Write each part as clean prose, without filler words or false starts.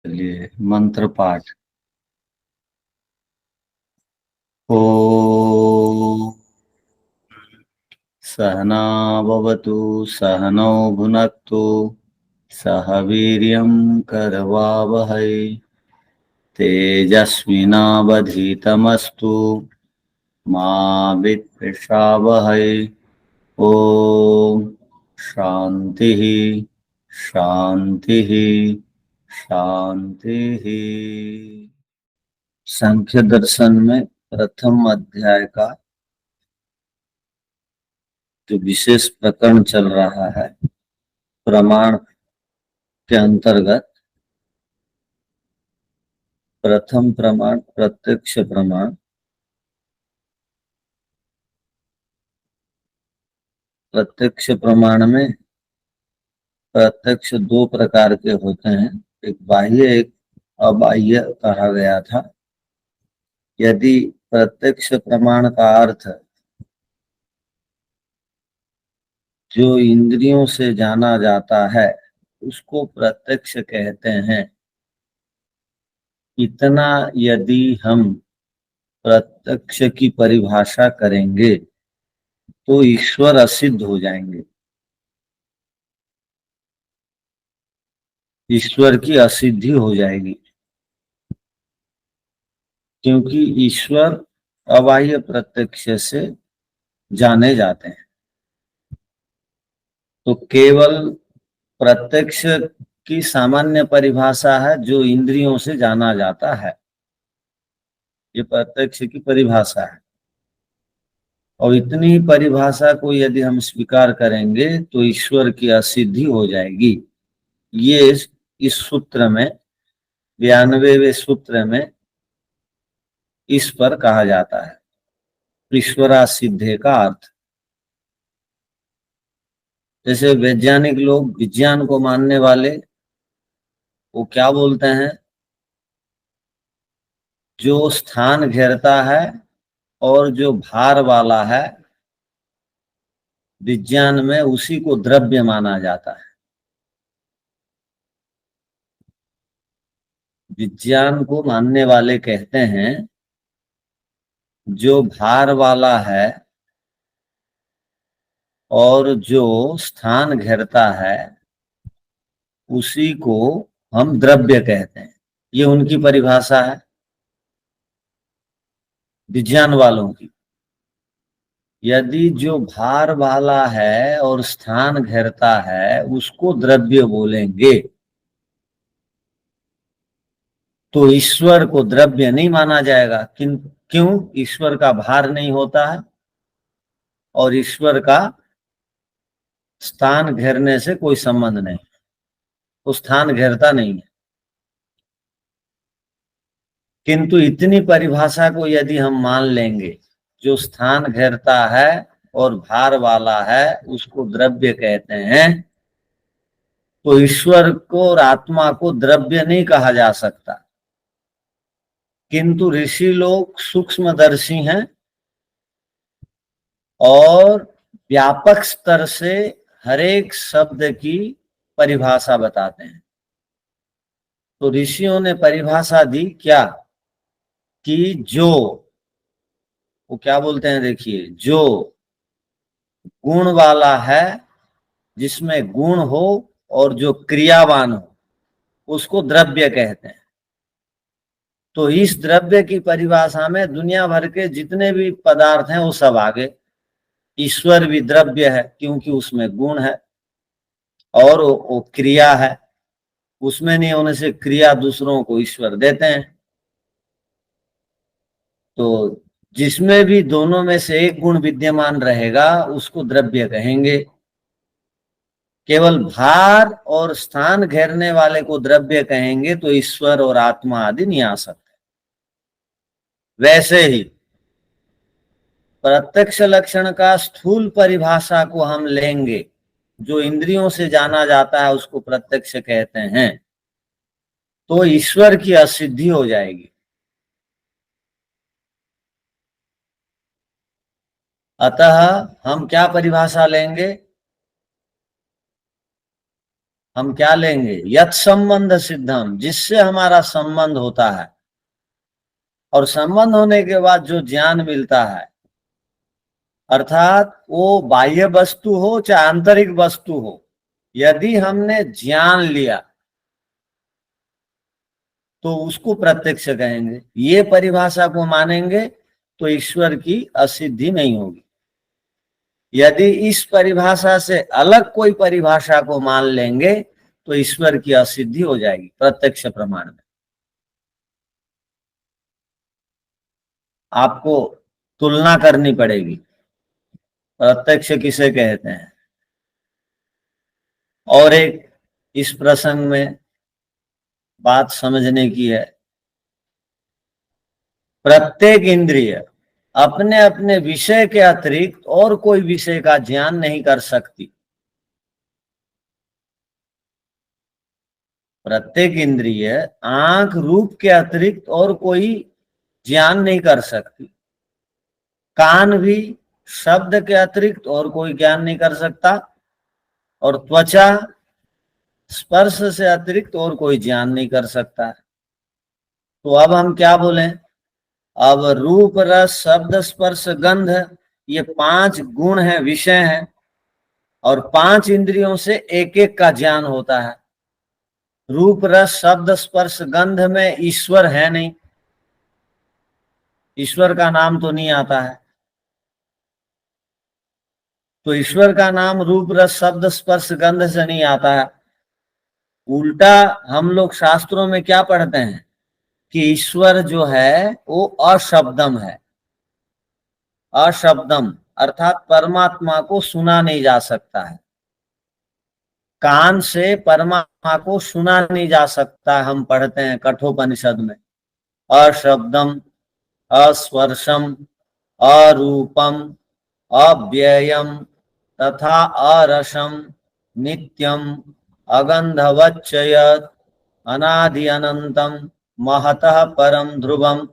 चलिए मंत्र पाठ। ओ सहना भवतु सहनौ भुनक्तु सह वीर्यं करवावहै तेजस्विनावधीतमस्तु मा विद्विषावहै। ओम शांति शांति शांति। सांख्य दर्शन में प्रथम अध्याय का जो विशेष प्रकरण चल रहा है, प्रमाण के अंतर्गत प्रथम प्रमाण प्रत्यक्ष प्रमाण। प्रत्यक्ष प्रमाण में प्रत्यक्ष दो प्रकार के होते हैं, एक बाह्य एक अबाह्य कहा गया था। यदि प्रत्यक्ष प्रमाण का अर्थ जो इंद्रियों से जाना जाता है उसको प्रत्यक्ष कहते हैं। इतना यदि हम प्रत्यक्ष की परिभाषा करेंगे तो ईश्वर असिद्ध हो जाएंगे। ईश्वर की असिद्धि हो जाएगी, क्योंकि ईश्वर अबाह्य प्रत्यक्ष से जाने जाते हैं। तो केवल प्रत्यक्ष की सामान्य परिभाषा है जो इंद्रियों से जाना जाता है, ये प्रत्यक्ष की परिभाषा है। और इतनी ही परिभाषा को यदि हम स्वीकार करेंगे तो ईश्वर की असिद्धि हो जाएगी। ये इस सूत्र में 92वें सूत्र में इस पर कहा जाता है, ईश्वरा सिद्धे का अर्थ। जैसे वैज्ञानिक लोग, विज्ञान को मानने वाले, वो क्या बोलते हैं, जो स्थान घेरता है और जो भार वाला है, विज्ञान में उसी को द्रव्य माना जाता है। विज्ञान को मानने वाले कहते हैं जो भार वाला है और जो स्थान घेरता है उसी को हम द्रव्य कहते हैं। ये उनकी परिभाषा है विज्ञान वालों की। यदि जो भार वाला है और स्थान घेरता है उसको द्रव्य बोलेंगे तो ईश्वर को द्रव्य नहीं माना जाएगा। क्यों? ईश्वर का भार नहीं होता है और ईश्वर का स्थान घेरने से कोई संबंध नहीं, वो स्थान घेरता नहीं है। किंतु इतनी परिभाषा को यदि हम मान लेंगे, जो स्थान घेरता है और भार वाला है उसको द्रव्य कहते हैं, तो ईश्वर को और आत्मा को द्रव्य नहीं कहा जा सकता। किंतु ऋषि लोग सूक्ष्मदर्शी हैं और व्यापक स्तर से हर एक शब्द की परिभाषा बताते हैं। तो ऋषियों ने परिभाषा दी क्या, कि जो, वो क्या बोलते हैं, देखिए, जो गुण वाला है, जिसमें गुण हो और जो क्रियावान हो, उसको द्रव्य कहते हैं। तो इस द्रव्य की परिभाषा में दुनिया भर के जितने भी पदार्थ हैं वो सब आ गए। ईश्वर भी द्रव्य है क्योंकि उसमें गुण है और वो क्रिया है, उसमें नहीं होने से क्रिया दूसरों को ईश्वर देते हैं। तो जिसमें भी दोनों में से एक गुण विद्यमान रहेगा उसको द्रव्य कहेंगे। केवल भार और स्थान घेरने वाले को द्रव्य कहेंगे तो ईश्वर और आत्मा आदि नहीं आ सकते। वैसे ही प्रत्यक्ष लक्षण का स्थूल परिभाषा को हम लेंगे, जो इंद्रियों से जाना जाता है उसको प्रत्यक्ष कहते हैं, तो ईश्वर की असिद्धि हो जाएगी। अतः हम क्या परिभाषा लेंगे, हम क्या लेंगे? यत् संबंध सिद्धम, जिससे हमारा संबंध होता है, और संबंध होने के बाद जो ज्ञान मिलता है, अर्थात वो बाह्य वस्तु हो चाहे आंतरिक वस्तु हो, यदि हमने ज्ञान लिया तो उसको प्रत्यक्ष कहेंगे। ये परिभाषा को मानेंगे तो ईश्वर की असिद्धि नहीं होगी। यदि इस परिभाषा से अलग कोई परिभाषा को मान लेंगे तो ईश्वर की असिद्धि हो जाएगी प्रत्यक्ष प्रमाण में। आपको तुलना करनी पड़ेगी, प्रत्यक्ष किसे कहते हैं। और एक इस प्रसंग में बात समझने की है, प्रत्येक इंद्रिय अपने अपने विषय के अतिरिक्त और कोई विषय का ज्ञान नहीं कर सकती। प्रत्येक इंद्रिय आंख रूप के अतिरिक्त और कोई ज्ञान नहीं कर सकती। कान भी शब्द के अतिरिक्त और कोई ज्ञान नहीं कर सकता, और त्वचा स्पर्श से अतिरिक्त और कोई ज्ञान नहीं कर सकता। तो अब हम क्या बोलें? अब रूप रस शब्द स्पर्श गंध, ये 5 गुण हैं, विषय हैं, और 5 इंद्रियों से एक एक का ज्ञान होता है। रूप रस शब्द स्पर्श गंध में ईश्वर है नहीं, ईश्वर का नाम तो नहीं आता है। तो ईश्वर का नाम रूप रस शब्द स्पर्श गंध से नहीं आता है। उल्टा हम लोग शास्त्रों में क्या पढ़ते हैं कि ईश्वर जो है वो अशब्दम है। अशब्दम अर्थात परमात्मा को सुना नहीं जा सकता है, कान से परमात्मा को सुना नहीं जा सकता। हम पढ़ते हैं कठोपनिषद में, अशब्दम अस्पर्शम अरूपम अव्ययम तथा अरसम नित्यम अगंधवच्चयत् अनादि अनंतम महतः परम ध्रुवम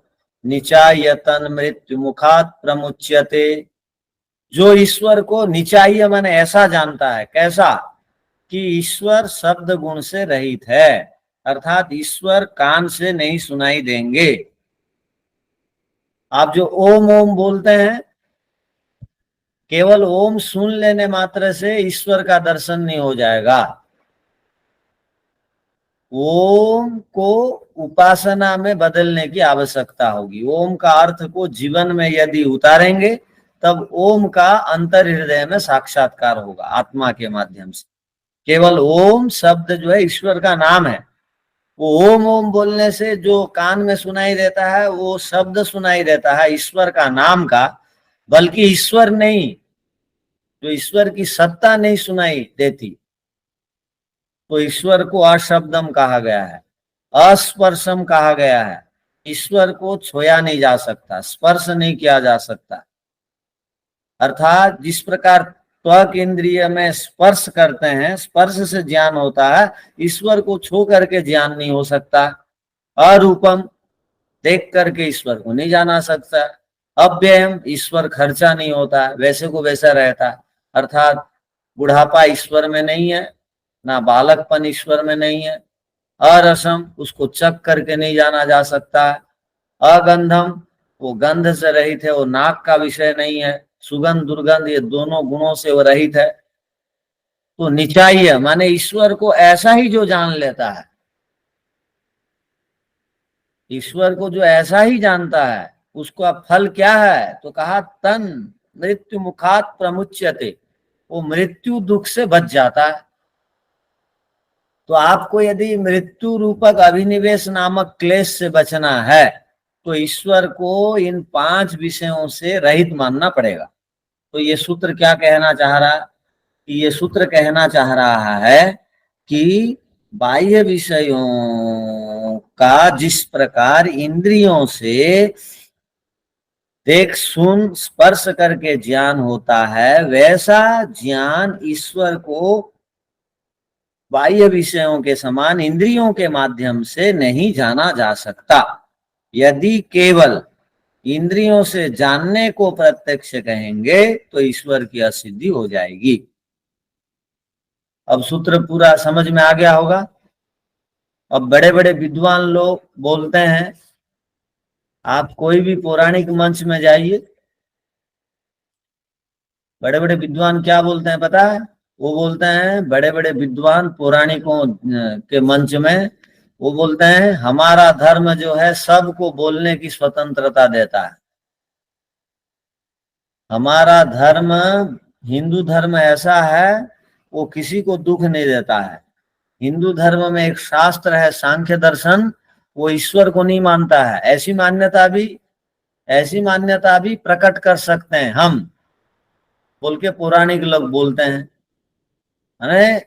निचायतन मृत्यु मुखात प्रमुच्यते। जो ईश्वर को निचाय माने ऐसा जानता है, कैसा कि ईश्वर शब्द गुण से रहित है, अर्थात ईश्वर कान से नहीं सुनाई देंगे। आप जो ओम ओम बोलते हैं, केवल ओम सुन लेने मात्र से ईश्वर का दर्शन नहीं हो जाएगा। ओम को उपासना में बदलने की आवश्यकता होगी। ओम का अर्थ को जीवन में यदि उतारेंगे तब ओम का अंतर हृदय में साक्षात्कार होगा आत्मा के माध्यम से। केवल ओम शब्द जो है ईश्वर का नाम है। वो ओम ओम बोलने से जो कान में सुनाई देता है वो शब्द सुनाई देता है ईश्वर का नाम का, बल्कि ईश्वर नहीं, जो ईश्वर की सत्ता नहीं सुनाई देती। तो ईश्वर को अशब्दम कहा गया है, अस्पर्शम कहा गया है। ईश्वर को छुआ नहीं जा सकता, स्पर्श नहीं किया जा सकता। अर्थात जिस प्रकार त्वक इंद्रिय में स्पर्श करते हैं, स्पर्श से ज्ञान होता है, ईश्वर को छू करके ज्ञान नहीं हो सकता। अरूपम देख करके ईश्वर को नहीं जाना सकता। अव्ययम ईश्वर खर्चा नहीं होता, वैसे को वैसा रहता। अर्थात बुढ़ापा ईश्वर में नहीं है, ना बालकपन ईश्वर में नहीं है। अरसम उसको चक करके नहीं जाना जा सकता। अगंधम वो गंध से रहित है, वो नाक का विषय नहीं है। सुगंध दुर्गंध ये दोनों गुणों से वो रहित है। तो निचाय माने ईश्वर को ऐसा ही जो जान लेता है, ईश्वर को जो ऐसा ही जानता है, उसका फल क्या है? तो कहा तन मृत्यु मुखात प्रमुच्यते, वो मृत्यु दुख से बच जाता है। तो आपको यदि मृत्यु रूपक अभिनिवेश नामक क्लेश से बचना है तो ईश्वर को इन 5 विषयों से रहित मानना पड़ेगा। तो ये सूत्र क्या कहना चाह रहा? ये सूत्र कहना चाह रहा है कि बाह्य विषयों का जिस प्रकार इंद्रियों से देख सुन स्पर्श करके ज्ञान होता है, वैसा ज्ञान ईश्वर को बाह्य विषयों के समान इंद्रियों के माध्यम से नहीं जाना जा सकता। यदि केवल इंद्रियों से जानने को प्रत्यक्ष कहेंगे तो ईश्वर की असिद्धि हो जाएगी। अब सूत्र पूरा समझ में आ गया होगा। अब बड़े बड़े विद्वान लोग बोलते हैं, आप कोई भी पौराणिक मंच में जाइए, बड़े बड़े विद्वान क्या बोलते हैं पता है? वो बोलते हैं, बड़े बड़े विद्वान पौराणिकों के मंच में वो बोलते हैं, हमारा धर्म जो है सबको बोलने की स्वतंत्रता देता है। हमारा धर्म, हिंदू धर्म ऐसा है, वो किसी को दुख नहीं देता है। हिंदू धर्म में एक शास्त्र है सांख्य दर्शन, वो ईश्वर को नहीं मानता है। ऐसी मान्यता भी प्रकट कर सकते हैं हम, बोल के पौराणिक लोग बोलते हैं। अरे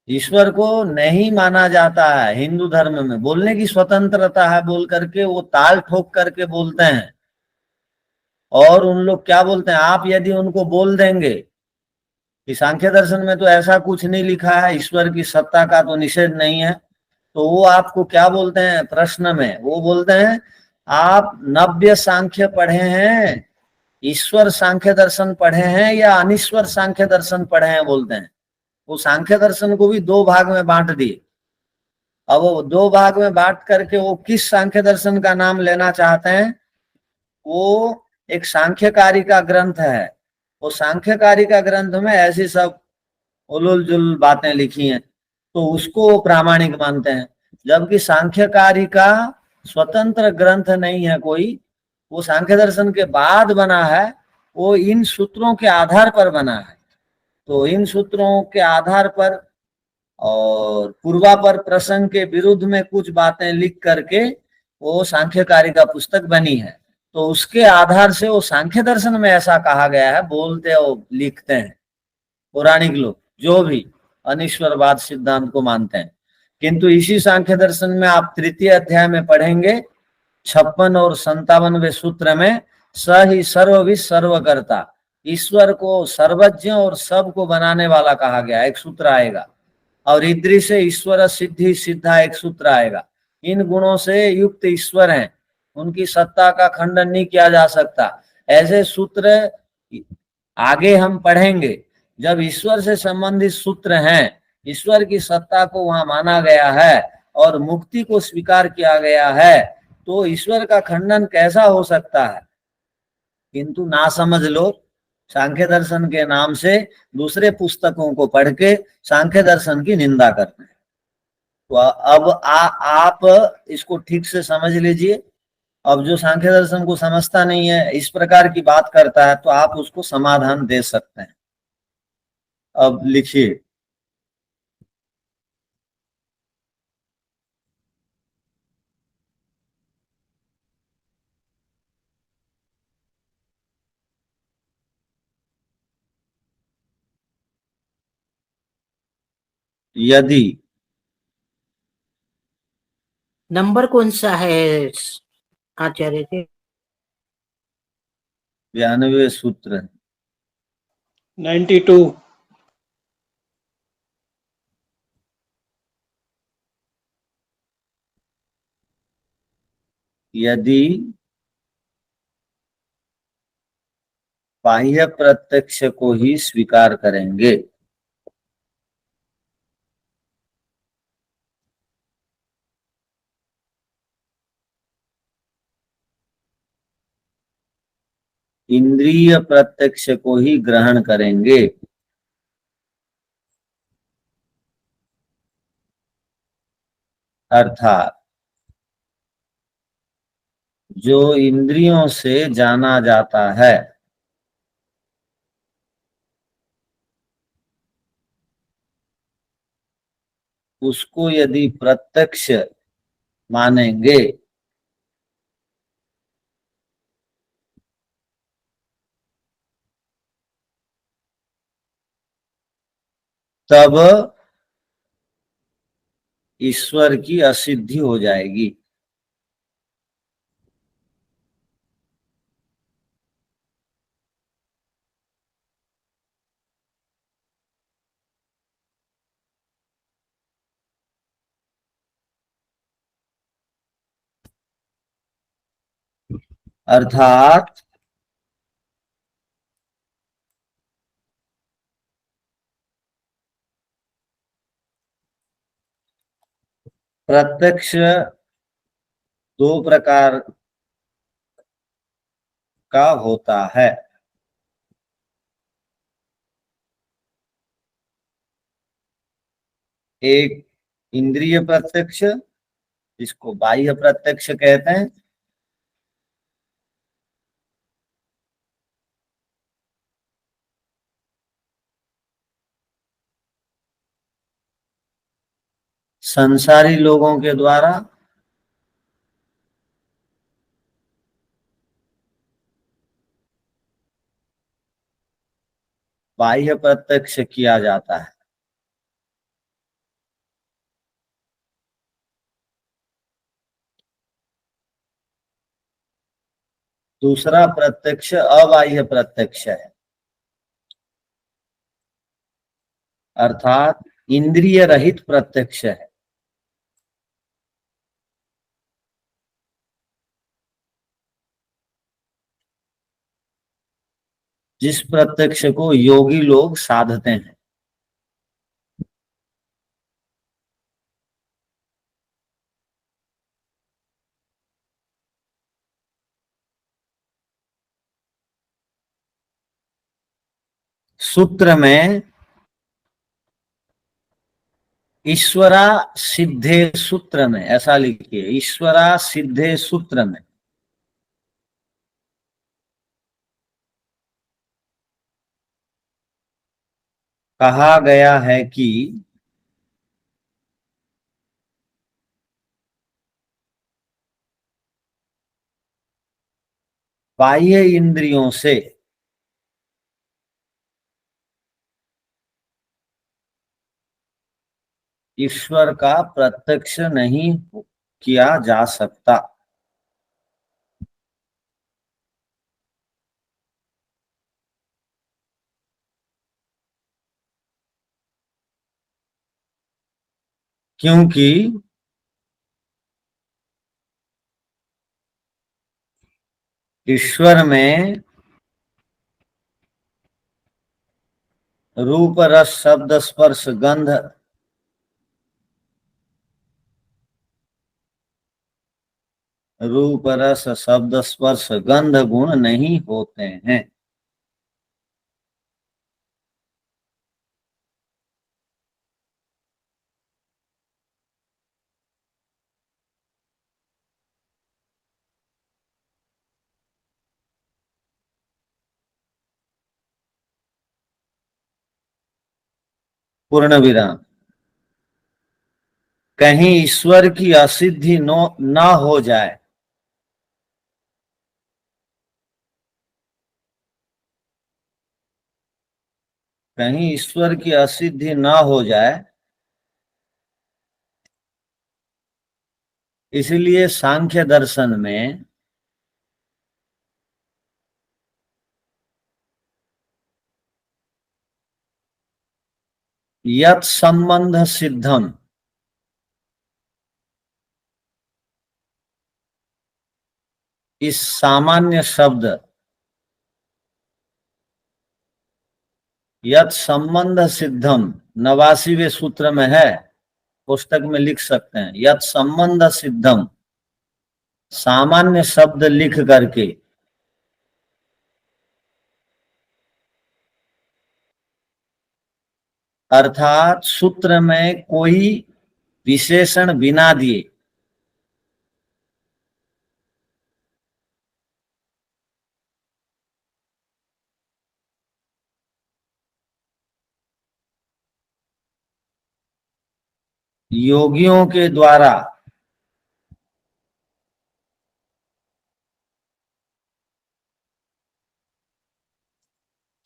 ईश्वर को नहीं माना जाता है हिंदू धर्म में, बोलने की स्वतंत्रता है बोल करके वो ताल ठोक करके बोलते हैं। और उन लोग क्या बोलते हैं, आप यदि उनको बोल देंगे कि सांख्य दर्शन में तो ऐसा कुछ नहीं लिखा है, ईश्वर की सत्ता का तो निषेध नहीं है, तो वो आपको क्या बोलते हैं प्रश्न में, वो बोलते हैं आप नव्य सांख्य पढ़े हैं, ईश्वर सांख्य दर्शन पढ़े हैं या अनीश्वर सांख्य दर्शन पढ़े हैं, बोलते हैं। वो सांख्य दर्शन को भी दो भाग में बांट दिए। अब वो दो भाग में बांट करके वो किस सांख्य दर्शन का नाम लेना चाहते हैं, वो एक सांख्यकारी का ग्रंथ है। वो सांख्यकारी का ग्रंथ में ऐसी सब उलुल जुल बातें लिखी हैं, तो उसको वो प्रामाणिक मानते हैं। जबकि सांख्यकारी का स्वतंत्र ग्रंथ नहीं है कोई, वो सांख्य दर्शन के बाद बना है, वो इन सूत्रों के आधार पर बना है। तो इन सूत्रों के आधार पर और पूर्वापर प्रसंग के विरुद्ध में कुछ बातें लिख करके वो सांख्यकारी का पुस्तक बनी है। तो उसके आधार से वो सांख्य दर्शन में ऐसा कहा गया है, बोलते और लिखते हैं पौराणिक लोग जो भी अनीश्वरवाद सिद्धांत को मानते हैं। किंतु इसी सांख्य दर्शन में आप तृतीय अध्याय में पढ़ेंगे 56 और 57वें सूत्र में, स ही सर्वविद सर्वकर्ता, ईश्वर को सर्वज्ञ और सब को बनाने वाला कहा गया, एक सूत्र आएगा। और इद्री से ईश्वर सिद्धि सिद्धा, एक सूत्र आएगा। इन गुणों से युक्त ईश्वर हैं, उनकी सत्ता का खंडन नहीं किया जा सकता। ऐसे सूत्र आगे हम पढ़ेंगे। जब ईश्वर से संबंधित सूत्र हैं, ईश्वर की सत्ता को वहां माना गया है और मुक्ति को स्वीकार किया गया है, तो ईश्वर का खंडन कैसा हो सकता है? किंतु ना समझ लोग सांख्य दर्शन के नाम से दूसरे पुस्तकों को पढ़ के सांख्य दर्शन की निंदा करते हैं। तो अब आप इसको ठीक से समझ लीजिए। अब जो सांख्य दर्शन को समझता नहीं है, इस प्रकार की बात करता है, तो आप उसको समाधान दे सकते हैं। अब लिखिए, यदि नंबर कौन सा है आचार्य जी? 92 सूत्र है। 92। यदि बाह्य प्रत्यक्ष को ही स्वीकार करेंगे, इंद्रिय प्रत्यक्ष को ही ग्रहण करेंगे, अर्थात जो इंद्रियों से जाना जाता है उसको यदि प्रत्यक्ष मानेंगे, तब ईश्वर की असिद्धि हो जाएगी। अर्थात प्रत्यक्ष दो प्रकार का होता है। एक इंद्रिय प्रत्यक्ष, जिसको बाह्य प्रत्यक्ष कहते हैं। संसारी लोगों के द्वारा बाह्य प्रत्यक्ष किया जाता है। दूसरा प्रत्यक्ष अबाह्य प्रत्यक्ष है, अर्थात इंद्रिय रहित प्रत्यक्ष है। जिस प्रत्यक्ष को योगी लोग साधते हैं। सूत्र में ईश्वरा सिद्धे सूत्र में ऐसा लिखिए, ईश्वरा सिद्धे सूत्र में कहा गया है कि बाह्य इंद्रियों से ईश्वर का प्रत्यक्ष नहीं किया जा सकता। क्योंकि ईश्वर में रूप रस शब्द स्पर्श गंध रूप रस शब्द स्पर्श गंध गुण नहीं होते हैं। पूर्ण विराम। कहीं ईश्वर की असिद्धि न हो जाए, कहीं ईश्वर की असिद्धि न हो जाए, इसलिए सांख्य दर्शन में यत् संबंध सिद्धम, इस सामान्य शब्द यत् संबंध सिद्धम 89वें सूत्र में है, पुस्तक में लिख सकते हैं। यत् संबंध सिद्धम, सामान्य शब्द लिख करके अर्थात सूत्र में कोई विशेषण बिना दिए योगियों के द्वारा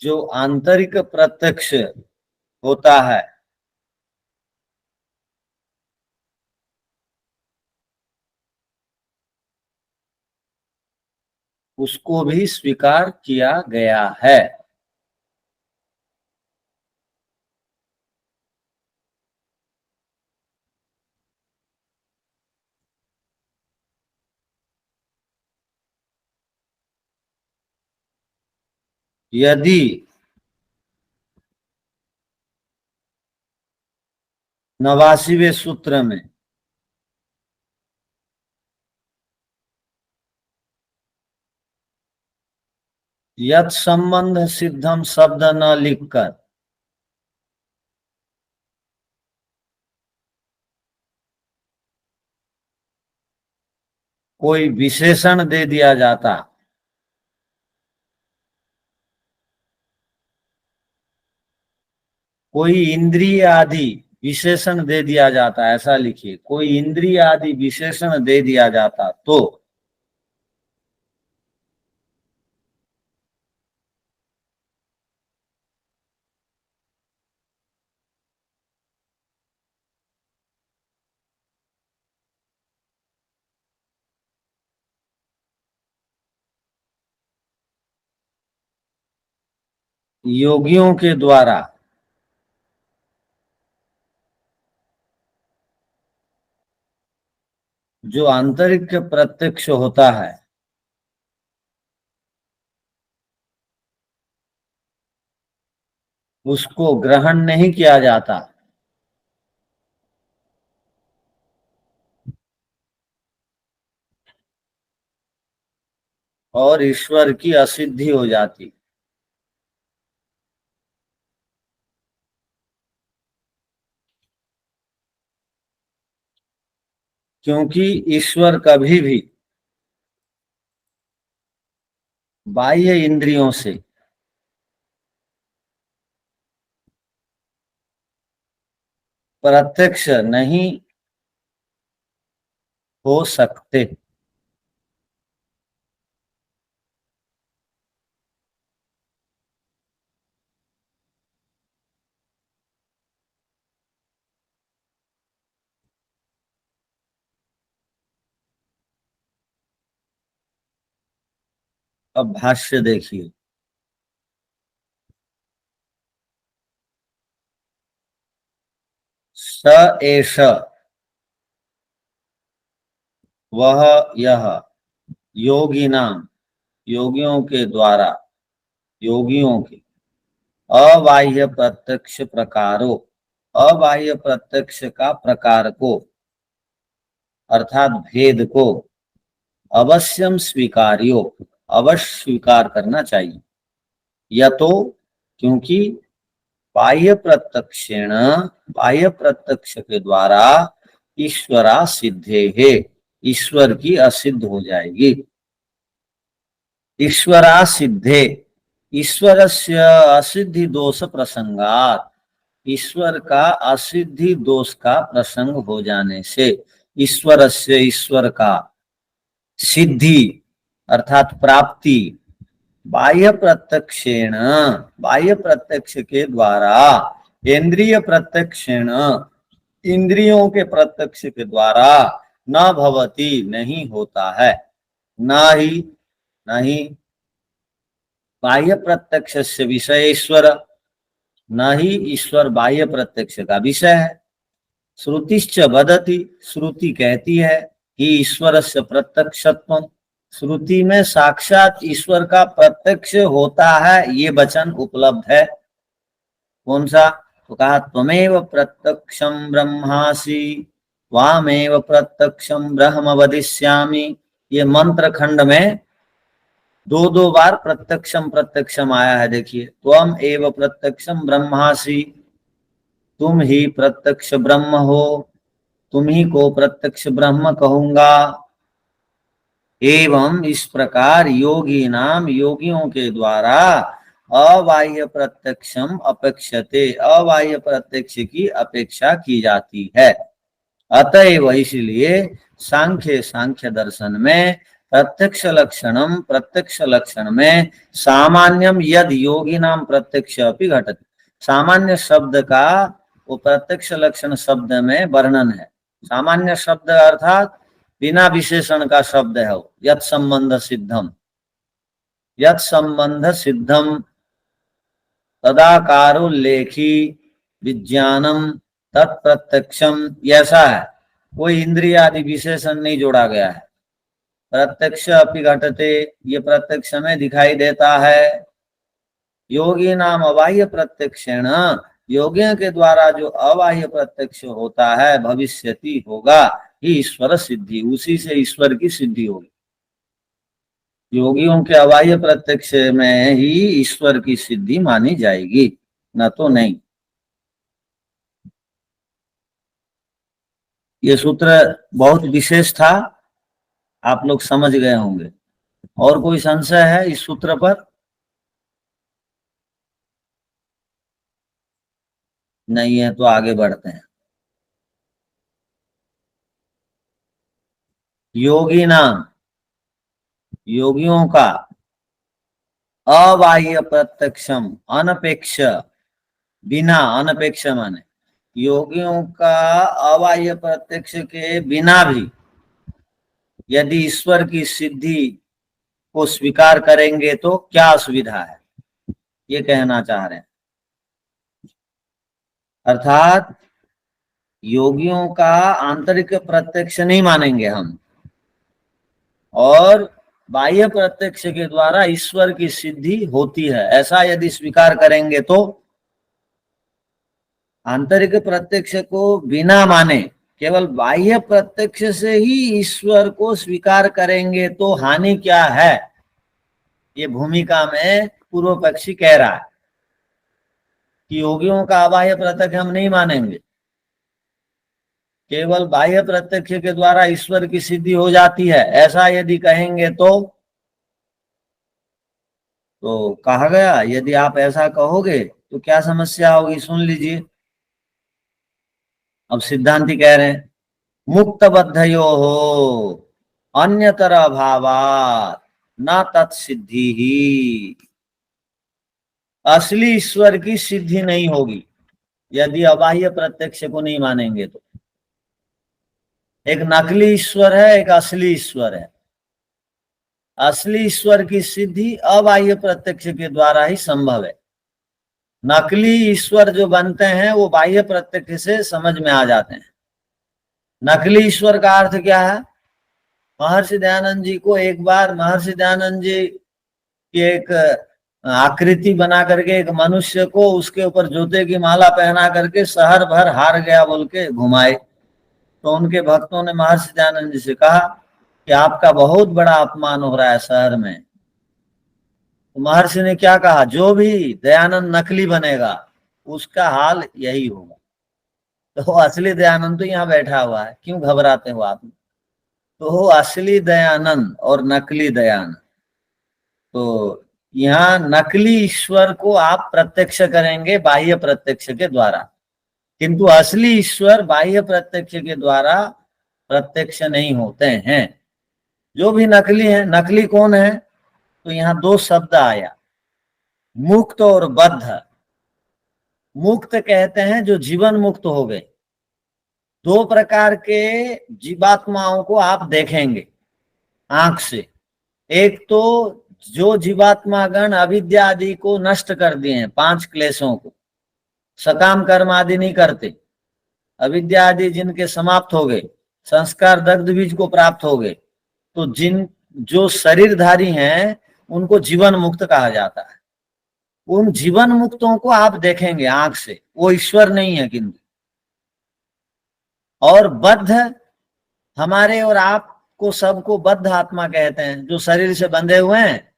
जो आंतरिक प्रत्यक्ष होता है, उसको भी स्वीकार किया गया है। यदि 89वें सूत्र में यत् संबंध सिद्धम शब्द न लिखकर कोई विशेषण दे दिया जाता, कोई इंद्रिय आदि विशेषण दे दिया जाता, ऐसा लिखिए, कोई इंद्रिय आदि विशेषण दे दिया जाता तो योगियों के द्वारा जो आंतरिक प्रत्यक्ष होता है उसको ग्रहण नहीं किया जाता, और ईश्वर की असिद्धि हो जाती। क्योंकि ईश्वर कभी भी बाह्य इंद्रियों से प्रत्यक्ष नहीं हो सकते। अब भाष्य देखिए, स एष वह यह योगिनाम योगियों के द्वारा योगियों के अबाह्य प्रत्यक्ष प्रकारो अबाह्य प्रत्यक्ष का प्रकार को अर्थात भेद को अवश्यम स्वीकार्यो अवश्य स्वीकार करना चाहिए। यह तो क्योंकि बाह्य प्रत्यक्षेण बाह्य प्रत्यक्ष के द्वारा ईश्वरा सिद्धे है ईश्वर की असिद्ध हो जाएगी। ईश्वरा सिद्धे ईश्वरस्य असिद्धि दोष प्रसंगात ईश्वर का असिद्धि दोष का प्रसंग हो जाने से ईश्वरस्य ईश्वर का सिद्धि अर्थात प्राप्ति बाह्य प्रत्यक्षेण बाह्य प्रत्यक्ष के द्वारा इंद्रिय प्रत्यक्षेण इंद्रियों के प्रत्यक्ष के द्वारा न भवति नहीं होता है। नहीं बाह्य प्रत्यक्ष से विषय ईश्वर न ही ईश्वर बाह्य प्रत्यक्ष का विषय है। श्रुतिश्च वदति श्रुति कहती है कि ईश्वर से प्रत्यक्षत्वम श्रुति में साक्षात ईश्वर का प्रत्यक्ष होता है, ये वचन उपलब्ध है। कौन सा? तो कहा त्वमेव प्रत्यक्षम ब्रह्मासि त्वामेव प्रत्यक्षम ब्रह्म वदिष्यामि। ये मंत्र खंड में दो बार प्रत्यक्षम प्रत्यक्षम आया है। देखिए, त्वम एव प्रत्यक्षम ब्रह्मासि, तुम ही प्रत्यक्ष ब्रह्म हो, तुम ही को प्रत्यक्ष ब्रह्म कहूंगा। एवं इस प्रकार योगी नाम योगियों के द्वारा अबाह्य प्रत्यक्षम अपेक्षते अबाह्य प्रत्यक्ष की अपेक्षा की जाती है। अतएव इसलिए सांख्य दर्शन में प्रत्यक्ष लक्षण में सामान्यम यद योगी नाम प्रत्यक्ष अपि घटति। सामान्य शब्द का वो प्रत्यक्ष लक्षण शब्द में वर्णन है। सामान्य शब्द अर्थात बिना विशेषण का शब्द है वो। यत् संबंध सिद्धम तदाकारोल्लेखी विज्ञानम तत्प्रत्यक्षम, ऐसा है। कोई इंद्रिय आदि विशेषण नहीं जोड़ा गया है। प्रत्यक्ष अपि घटते, ये प्रत्यक्ष में दिखाई देता है। योगी नाम अबाह्य प्रत्यक्षेण योगियों के द्वारा जो अबाह्य प्रत्यक्ष होता है भविष्यति होगा ही ईश्वर सिद्धि, उसी से ईश्वर की सिद्धि होगी। योगियों के अबाह्य प्रत्यक्ष में ही ईश्वर की सिद्धि मानी जाएगी, न तो नहीं। ये सूत्र बहुत विशेष था, आप लोग समझ गए होंगे। और कोई संशय है इस सूत्र पर? नहीं है तो आगे बढ़ते हैं। योगी नाम, योगियों का अबाह्य प्रत्यक्षम अनपेक्ष, बिना, अनपेक्ष माने योगियों का अबाह्य प्रत्यक्ष के बिना भी यदि ईश्वर की सिद्धि को स्वीकार करेंगे तो क्या असुविधा है, ये कहना चाह रहे हैं। अर्थात योगियों का आंतरिक प्रत्यक्ष नहीं मानेंगे हम, और बाह्य प्रत्यक्ष के द्वारा ईश्वर की सिद्धि होती है, ऐसा यदि स्वीकार करेंगे तो, आंतरिक प्रत्यक्ष को बिना माने केवल बाह्य प्रत्यक्ष से ही ईश्वर को स्वीकार करेंगे तो हानि क्या है, ये भूमिका में पूर्व पक्षी कह रहा है कि योगियों का अबाह्य प्रत्यक्ष हम नहीं मानेंगे, केवल बाह्य प्रत्यक्ष के द्वारा ईश्वर की सिद्धि हो जाती है, ऐसा यदि कहेंगे तो कहा गया यदि आप ऐसा कहोगे तो क्या समस्या होगी, सुन लीजिए। अब सिद्धांती कह रहे हैं मुक्त बद्धयो हो अन्यतर अभावात न तत्सिद्धि ही, असली ईश्वर की सिद्धि नहीं होगी यदि अबाह्य प्रत्यक्ष को नहीं मानेंगे तो। एक नकली ईश्वर है, एक असली ईश्वर है। असली ईश्वर की सिद्धि अबाह्य प्रत्यक्ष के द्वारा ही संभव है। नकली ईश्वर जो बनते हैं वो बाह्य प्रत्यक्ष से समझ में आ जाते हैं। नकली ईश्वर का अर्थ क्या है? महर्षि दयानंद जी को एक बार महर्षि दयानंद जी की एक आकृति बना करके एक मनुष्य को उसके ऊपर जूते की माला पहना करके शहर भर हार गया बोल के घुमाए, तो उनके भक्तों ने महर्षि दयानंद जी से कहा कि आपका बहुत बड़ा अपमान हो रहा है शहर में। तो महर्षि ने क्या कहा, जो भी दयानंद नकली बनेगा उसका हाल यही होगा। तो असली दयानंद तो यहाँ बैठा हुआ है, क्यों घबराते हो आप? तो असली दयानंद और नकली दयानंद, तो यहाँ नकली ईश्वर को आप प्रत्यक्ष करेंगे बाह्य प्रत्यक्ष के द्वारा, किंतु असली ईश्वर बाह्य प्रत्यक्ष के द्वारा प्रत्यक्ष नहीं होते हैं। जो भी नकली है, नकली कौन है? तो यहाँ दो शब्द आया, मुक्त और बद्ध। मुक्त कहते हैं जो जीवन मुक्त हो गए। दो प्रकार के जीवात्माओं को आप देखेंगे आंख से। एक तो जो जीवात्मा गण अविद्या आदि को नष्ट कर दिए हैं, 5 क्लेशों को, सकाम कर्म आदि नहीं करते, अविद्या आदि जिनके समाप्त हो गए, संस्कार दग्ध बीज को प्राप्त हो गए, तो जो शरीरधारी हैं उनको जीवन मुक्त कहा जाता है। उन जीवन मुक्तों को आप देखेंगे आंख से, वो ईश्वर नहीं है किंतु। और बद्ध, हमारे और आपको सबको बद्ध आत्मा कहते हैं, जो शरीर से बंधे हुए हैं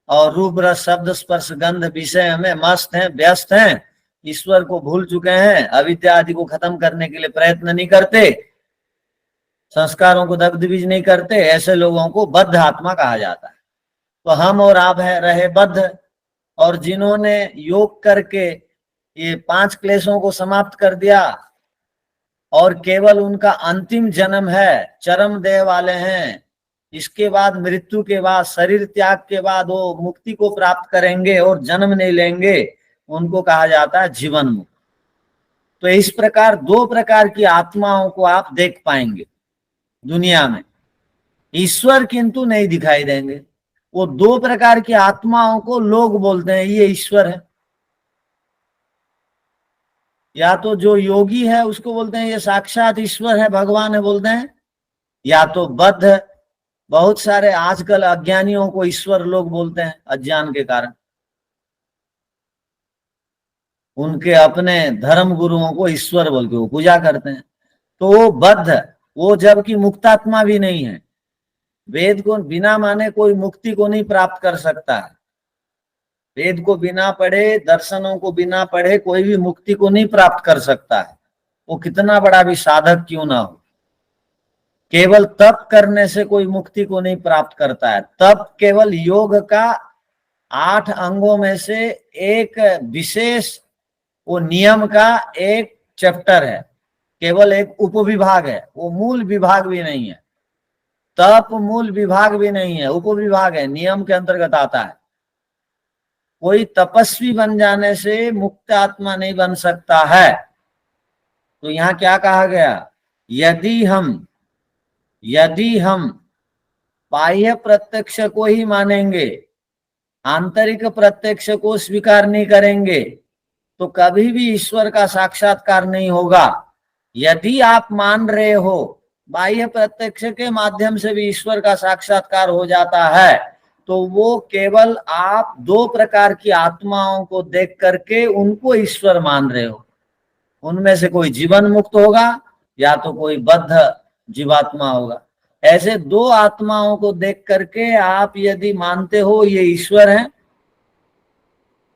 और रूप रस शब्द स्पर्श गंध विषय में मस्त हैं, व्यस्त हैं, ईश्वर को भूल चुके हैं, अविद्या आदि को खत्म करने के लिए प्रयत्न नहीं करते, संस्कारों को दग्ध बीज नहीं करते, ऐसे लोगों को बद्ध आत्मा कहा जाता है। तो हम और आप है रहे बद्ध, और जिन्होंने योग करके ये 5 क्लेशों को समाप्त कर दिया और केवल उनका अंतिम जन्म है, चरम देह वाले हैं, इसके बाद मृत्यु के बाद शरीर त्याग के बाद वो मुक्ति को प्राप्त करेंगे और जन्म नहीं लेंगे, उनको कहा जाता है जीवन मुक्त। तो इस प्रकार 2 प्रकार की आत्माओं को आप देख पाएंगे दुनिया में, ईश्वर किंतु नहीं दिखाई देंगे। वो 2 प्रकार की आत्माओं को लोग बोलते हैं ये ईश्वर है। या तो जो योगी है उसको बोलते हैं ये साक्षात ईश्वर है, भगवान है बोलते हैं, या तो बद्ध, बहुत सारे आजकल अज्ञानियों को ईश्वर लोग बोलते हैं अज्ञान के कारण, उनके अपने धर्म गुरुओं को ईश्वर बोल के वो पूजा करते हैं। तो वो बद्ध, वो जबकि मुक्तात्मा भी नहीं है, वेद को बिना माने कोई मुक्ति को नहीं प्राप्त कर सकता है। वेद को बिना पढ़े, दर्शनों को बिना पढ़े कोई भी मुक्ति को नहीं प्राप्त कर सकता है, वो कितना बड़ा भी साधक क्यों ना हो। केवल तप करने से कोई मुक्ति को नहीं प्राप्त करता है। तप केवल योग का 8 अंगों में से एक विशेष वो नियम का एक चैप्टर है, केवल एक उपविभाग है, वो मूल विभाग भी नहीं है। तप मूल विभाग भी नहीं है, उपविभाग है, नियम के अंतर्गत आता है। कोई तपस्वी बन जाने से मुक्त आत्मा नहीं बन सकता है। तो यहाँ क्या कहा गया, यदि हम बाह्य प्रत्यक्ष को ही मानेंगे, आंतरिक प्रत्यक्ष को स्वीकार नहीं करेंगे, तो कभी भी ईश्वर का साक्षात्कार नहीं होगा। यदि आप मान रहे हो बाह्य प्रत्यक्ष के माध्यम से भी ईश्वर का साक्षात्कार हो जाता है, तो वो केवल आप 2 प्रकार की आत्माओं को देख करके उनको ईश्वर मान रहे हो। उनमें से कोई जीवन मुक्त होगा या तो कोई बद्ध जीवात्मा होगा। ऐसे 2 आत्माओं को देख करके आप यदि मानते हो ये ईश्वर है,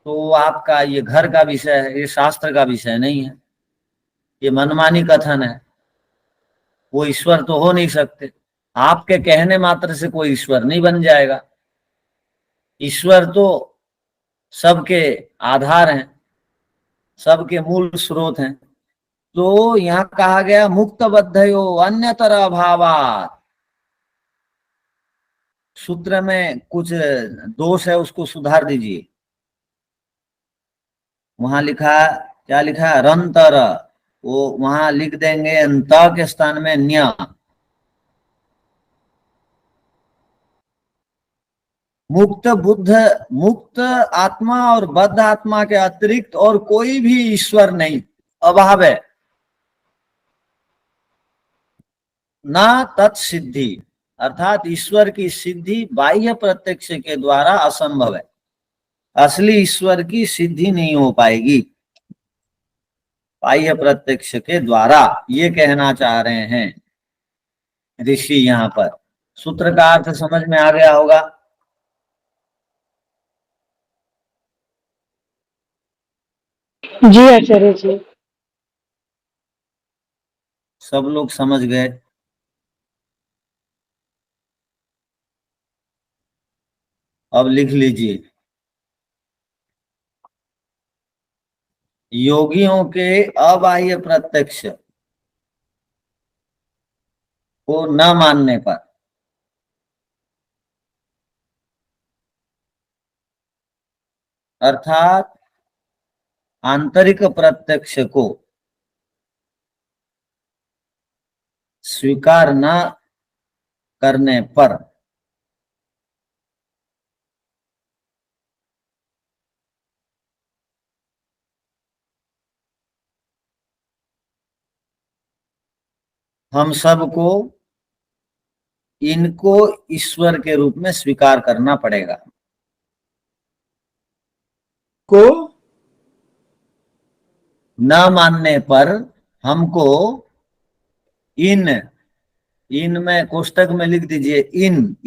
तो आपका ये घर का विषय है, ये शास्त्र का विषय नहीं है, ये मनमानी कथन है। वो ईश्वर तो हो नहीं सकते, आपके कहने मात्र से कोई ईश्वर नहीं बन जाएगा। ईश्वर तो सबके आधार हैं, सबके मूल स्रोत हैं। तो यहाँ कहा गया मुक्त बद्धयो अन्यतर अभावात्। सूत्र में कुछ दोष है, उसको सुधार दीजिए। वहां लिखा, क्या लिखा है, रंतर, वो वहां लिख देंगे अंत के स्थान में न्य। मुक्त आत्मा और बद्ध आत्मा के अतिरिक्त और कोई भी ईश्वर नहीं, अभाव है। ना तत्सिद्धि, अर्थात ईश्वर की सिद्धि बाह्य प्रत्यक्ष के द्वारा असंभव है। असली ईश्वर की सिद्धि नहीं हो पाएगी बाह्य प्रत्यक्ष के द्वारा, ये कहना चाह रहे हैं ऋषि यहाँ पर। सूत्र का अर्थ समझ में आ गया होगा। जी आचार्य जी। सब लोग समझ गए। अब लिख लीजिए, योगियों के अबाह्य प्रत्यक्ष को न मानने पर अर्थात आंतरिक प्रत्यक्ष को स्वीकार न करने पर हम सबको इनको ईश्वर के रूप में स्वीकार करना पड़ेगा। को न मानने पर हमको इन में कोष्टक में लिख दीजिए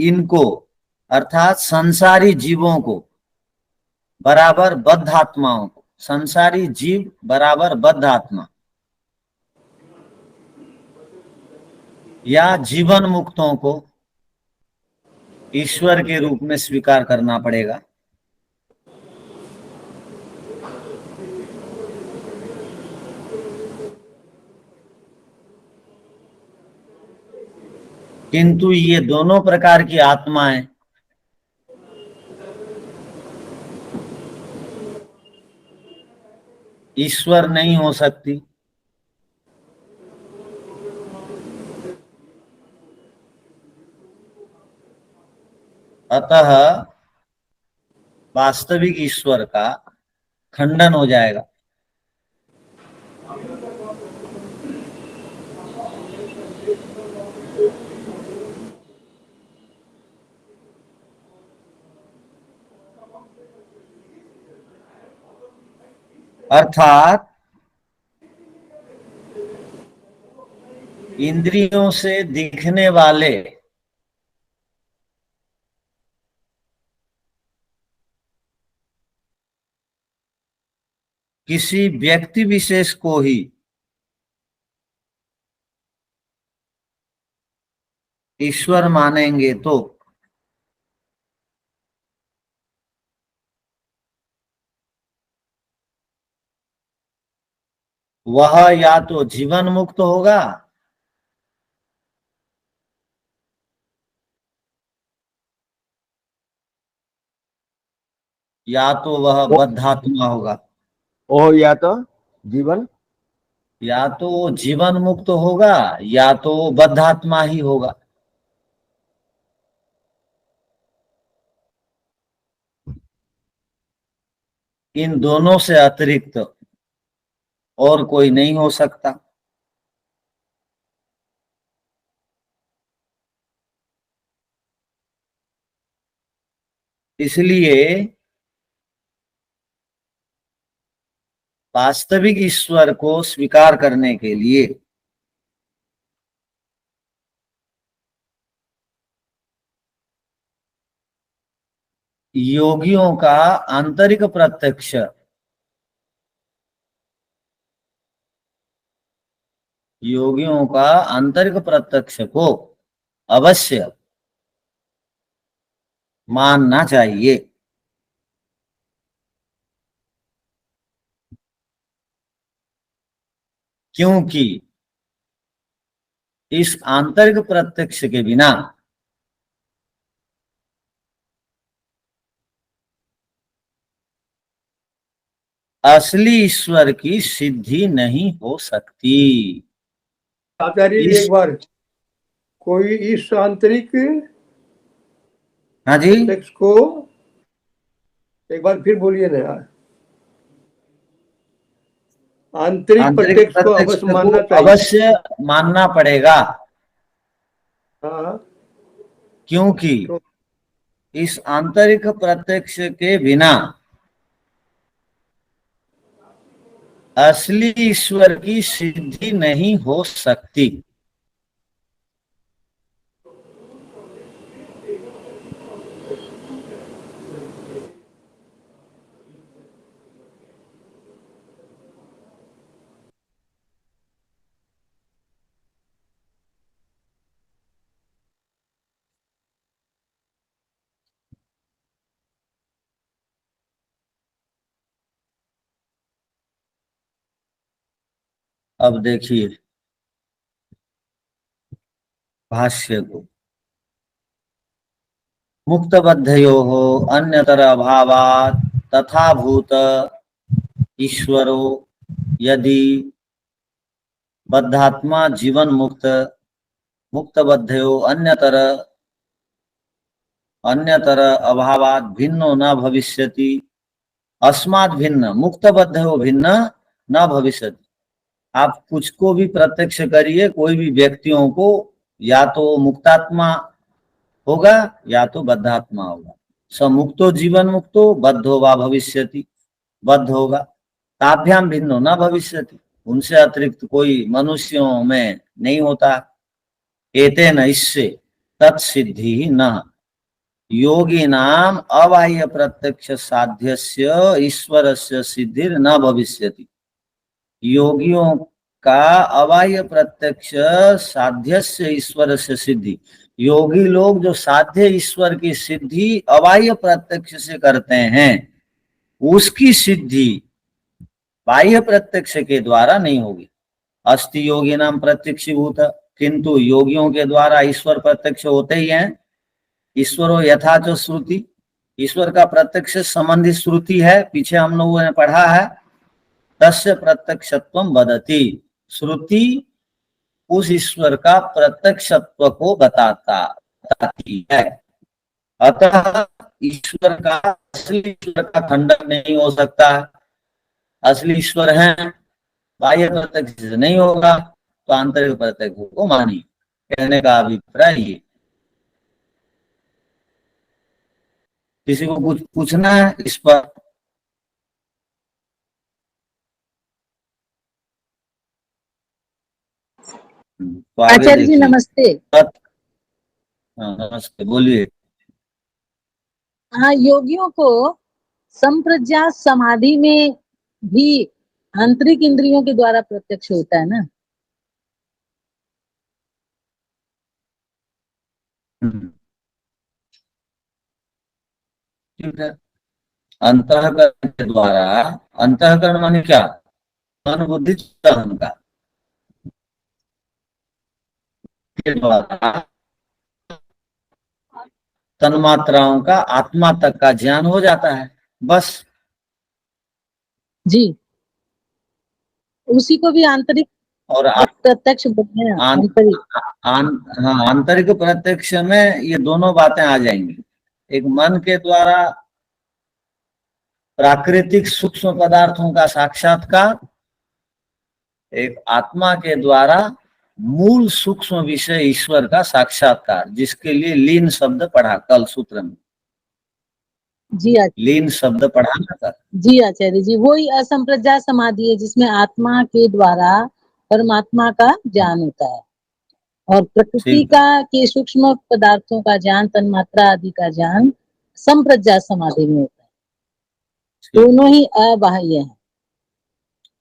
इनको, अर्थात संसारी जीवों को बराबर बद्ध आत्माओं को, संसारी जीव बराबर बद्ध आत्मा या जीवन मुक्तों को ईश्वर के रूप में स्वीकार करना पड़ेगा। किंतु ये दोनों प्रकार की आत्माएं ईश्वर नहीं हो सकती। अतः वास्तविक ईश्वर का खंडन हो जाएगा। अर्थात इंद्रियों से दिखने वाले किसी व्यक्ति विशेष को ही ईश्वर मानेंगे तो वह या तो जीवन मुक्त होगा या तो वह बद्धात्मा होगा। ओ या तो जीवन या तो वो जीवन मुक्त होगा या तो वो बद्धात्मा ही होगा। इन दोनों से अतिरिक्त और कोई नहीं हो सकता। इसलिए वास्तविक ईश्वर को स्वीकार करने के लिए योगियों का आंतरिक प्रत्यक्ष योगियों का आंतरिक प्रत्यक्ष को अवश्य मानना चाहिए। क्योंकि इस आंतरिक प्रत्यक्ष के बिना असली ईश्वर की सिद्धि नहीं हो सकती। आचार्य जी, एक बार कोई इस आंतरिक हाँ जी, टेक्स्ट को एक बार फिर बोलिए ना यार। आंतरिक प्रत्यक्ष को अवश्य मानना चाहिए। अवश्य मानना पड़ेगा। हाँ, क्योंकि इस आंतरिक प्रत्यक्ष के बिना असली ईश्वर की सिद्धि नहीं हो सकती। अब देखिए भाष्य को। मुक्तबद्धयोः अन्यतर अभावात् तथा भूत ईश्वरो यदि बद्धात्मा जीवन मुक्त मुक्तबद्धयो अन्यतर अभावात् भिन्नो न भविष्यति अस्मात् भिन्न मुक्तबद्धयो भिन्न न भविष्यति। आप कुछ को भी प्रत्यक्ष करिए, कोई भी व्यक्तियों को, या तो मुक्तात्मा होगा या तो बद्धात्मा होगा। स मुक्तो जीवन मुक्तो बद्धो वा भविष्यति, बद्ध होगा। ताभ्याम भिन्नो न भविष्यति, उनसे अतिरिक्त कोई मनुष्यों में नहीं होता। एतेन इससे तत्सिद्धि न योगी नाम अबाह्य प्रत्यक्ष साध्यस्य ईश्वरस्य सिद्धिर न भविष्यति। योगियों का अबाह्य प्रत्यक्ष साध्यस्य ईश्वर से सिद्धि, योगी लोग जो साध्य ईश्वर की सिद्धि अबाह्य प्रत्यक्ष से करते हैं, उसकी सिद्धि बाह्य प्रत्यक्ष के द्वारा नहीं होगी। अस्ति योगी नाम प्रत्यक्षीभूत, किंतु योगियों के द्वारा ईश्वर प्रत्यक्ष होते ही हैं। ईश्वरो यथा च श्रुति, ईश्वर का प्रत्यक्ष संबंधी श्रुति है, पीछे हम लोगों ने पढ़ा है। तस्य प्रत्यक्षत्वम वदति, श्रुति उस ईश्वर का प्रत्यक्षत्व को बताती है। अतः ईश्वर का असली ईश्वर का खंडन नहीं हो सकता। असली ईश्वर है, बाह्य प्रत्यक्ष से नहीं होगा, तो आंतरिक प्रत्यक्ष को मानिए। कहने का अभिप्राय ये। किसी को कुछ पूछना है इस पर? तो आचार्य जी नमस्ते। नमस्ते, बोलिए। हाँ, योगियों को संप्रज्ञात समाधि में भी आंतरिक इंद्रियों के द्वारा प्रत्यक्ष होता है ना। ठीक है, अंतःकरण के द्वारा। अंतःकरण माने क्या? मन बुद्धि चित्त अहंकार के द्वारा तन्मात्राओं का आत्मा तक का ज्ञान हो जाता है, बस। जी, उसी को भी आंतरिक और प्रत्यक्ष बोलते हैं। आंतरिक हाँ, आंतरिक प्रत्यक्ष में ये दोनों बातें आ जाएंगी। एक मन के द्वारा प्राकृतिक सूक्ष्म पदार्थों का साक्षात्कार, एक आत्मा के द्वारा मूल सूक्ष्म विषय ईश्वर का साक्षात्कार, जिसके लिए लीन शब्द पढ़ा कल सूत्र में। जी आचार्य, लीन शब्द पढ़ा ना सर? जी आचार्य जी, वही असंप्रज्ञात समाधि है जिसमें आत्मा के द्वारा परमात्मा का ज्ञान होता है और प्रकृति ठीक का के सूक्ष्म पदार्थों का ज्ञान, तन्मात्रा आदि का ज्ञान संप्रज्ञात समाधि में होता है। ठीक। दोनों ही अबाह्य हैं।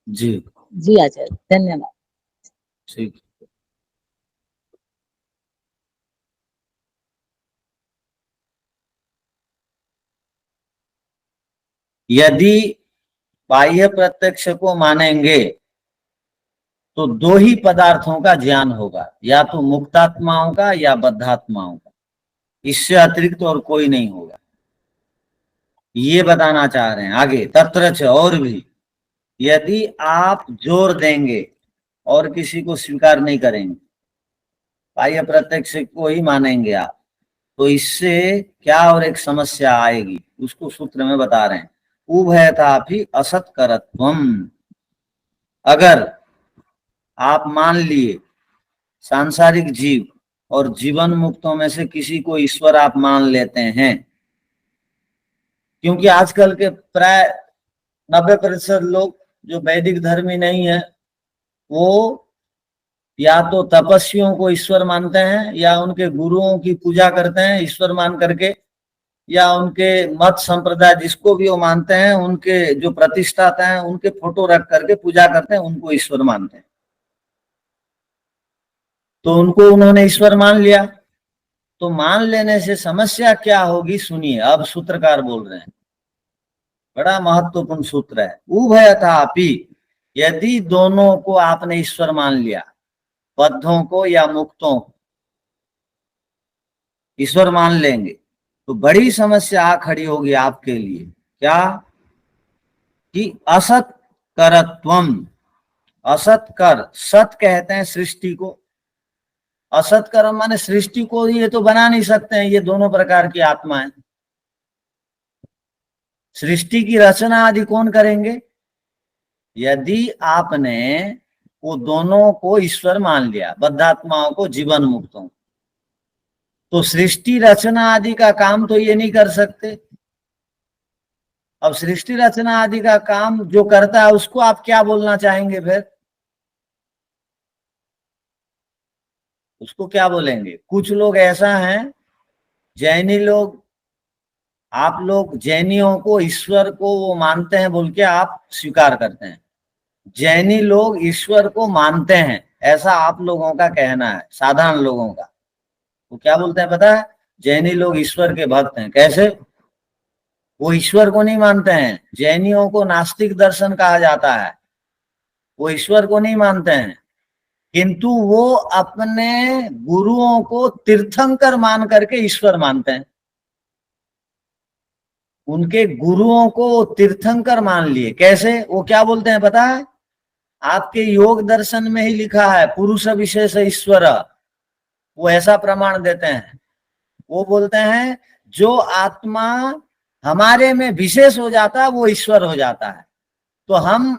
जी जी आचार्य, धन्यवाद। ठीक। यदि बाह्य प्रत्यक्ष को मानेंगे तो दो ही पदार्थों का ज्ञान होगा, या तो मुक्तात्माओं का या बद्धात्माओं का। इससे अतिरिक्त और कोई नहीं होगा, ये बताना चाह रहे हैं आगे। तत्र च, और भी यदि आप जोर देंगे और किसी को स्वीकार नहीं करेंगे, बाह्य प्रत्यक्ष को ही मानेंगे आप, तो इससे क्या और एक समस्या आएगी, उसको सूत्र में बता रहे हैं। उभयथापि असत्करत्वम। अगर आप मान लिए सांसारिक जीव और जीवन मुक्तों में से किसी को ईश्वर आप मान लेते हैं, क्योंकि आजकल के प्राय 90% लोग जो वैदिक धर्मी नहीं है, वो या तो तपस्वियों को ईश्वर मानते हैं या उनके गुरुओं की पूजा करते हैं ईश्वर मान करके, या उनके मत संप्रदाय जिसको भी वो मानते हैं, उनके जो प्रतिष्ठाता हैं उनके फोटो रख करके पूजा करते हैं, उनको ईश्वर मानते हैं। तो उनको उन्होंने ईश्वर मान लिया, तो मान लेने से समस्या क्या होगी सुनिए। अब सूत्रकार बोल रहे हैं, बड़ा महत्वपूर्ण सूत्र है। उभयथापि, यदि दोनों को आपने ईश्वर मान लिया, बद्धों को या मुक्तों को ईश्वर मान लेंगे, तो बड़ी समस्या आ खड़ी होगी आपके लिए। क्या? कि असत करत्वम। असत कर, सत कहते हैं सृष्टि को, असत कर्म माने सृष्टि को ये तो बना नहीं सकते हैं, ये दोनों प्रकार की आत्माएं। सृष्टि की रचना आदि कौन करेंगे? यदि आपने वो दोनों को ईश्वर मान लिया, बद्धात्माओं को जीवन मुक्तों, तो सृष्टि रचना आदि का काम तो ये नहीं कर सकते। अब सृष्टि रचना आदि का काम जो करता है उसको आप क्या बोलना चाहेंगे फिर? उसको क्या बोलेंगे? कुछ लोग ऐसा हैं, जैनी लोग, आप लोग जैनियों को ईश्वर को वो मानते हैं बोल के आप स्वीकार करते हैं। जैनी लोग ईश्वर को मानते हैं, ऐसा आप लोगों का कहना है, साधारण लोगों का। वो क्या बोलते हैं पता है? जैनी लोग ईश्वर के भक्त हैं। कैसे? वो ईश्वर को नहीं मानते हैं। जैनियों को नास्तिक दर्शन कहा जाता है, वो ईश्वर को नहीं मानते हैं, किंतु वो अपने गुरुओं को तीर्थंकर मान करके ईश्वर मानते हैं। उनके गुरुओं को तीर्थंकर मान लिए। कैसे? वो क्या बोलते हैं पता है? आपके योग दर्शन में ही लिखा है पुरुष विशेष ईश्वर, वो ऐसा प्रमाण देते हैं। वो बोलते हैं जो आत्मा हमारे में विशेष हो जाता है वो ईश्वर हो जाता है। तो हम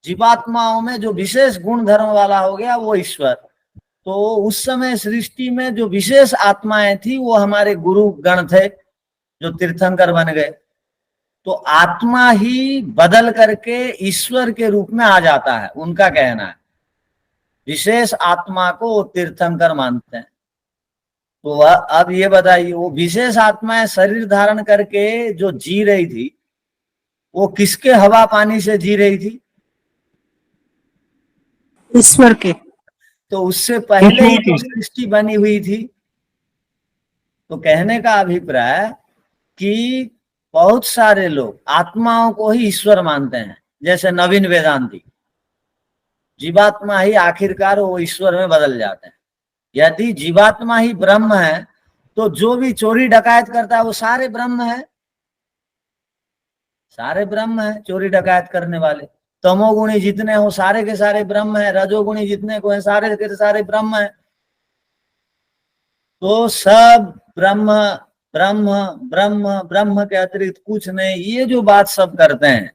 जीवात्माओं में जो विशेष गुण धर्म वाला हो गया वो ईश्वर। तो उस समय सृष्टि में जो विशेष आत्माएं थी वो हमारे गुरु गण थे जो तीर्थंकर बन गए। तो आत्मा ही बदल करके ईश्वर के रूप में आ जाता है, उनका कहना है। विशेष आत्मा को वो तीर्थंकर मानते हैं। तो अब ये बताइए, वो विशेष आत्माएं शरीर धारण करके जो जी रही थी, वो किसके हवा पानी से जी रही थी? ईश्वर के। तो उससे पहले ही तो सृष्टि बनी हुई थी। तो कहने का अभिप्राय कि बहुत सारे लोग आत्माओं को ही ईश्वर मानते हैं, जैसे नवीन वेदांती। जीवात्मा ही आखिरकार वो ईश्वर में बदल जाते हैं। यदि जीवात्मा ही ब्रह्म है तो जो भी चोरी डकायत करता है वो सारे ब्रह्म है, सारे ब्रह्म है चोरी डकायत करने वाले। तमोगुणी जितने हो सारे के सारे ब्रह्म है, रजोगुणी जितने को है सारे के सारे ब्रह्म है। तो सब ब्रह्म ब्रह्म ब्रह्म ब्रह्म के अतिरिक्त कुछ नहीं, ये जो बात सब करते हैं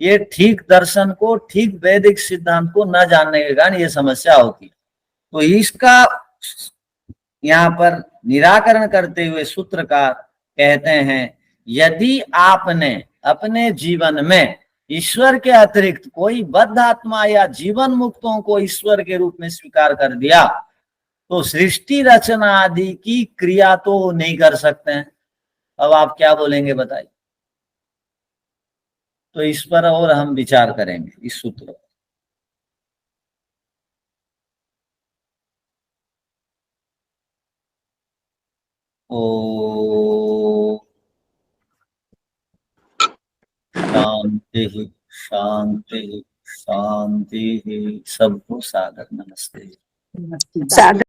ये ठीक दर्शन को, ठीक वैदिक सिद्धांत को न जानने के कारण ये समस्या होती है। तो इसका यहाँ पर निराकरण करते हुए सूत्रकार कहते हैं, यदि आपने अपने जीवन में ईश्वर के अतिरिक्त कोई बद्ध आत्मा या जीवन मुक्तों को ईश्वर के रूप में स्वीकार कर दिया तो सृष्टि रचना आदि की क्रिया तो नहीं कर सकते हैं। अब आप क्या बोलेंगे बताइए? तो इस पर और हम विचार करेंगे इस सूत्र पर। ओ शांति शांति शांति। सबको सादर नमस्ते। सागर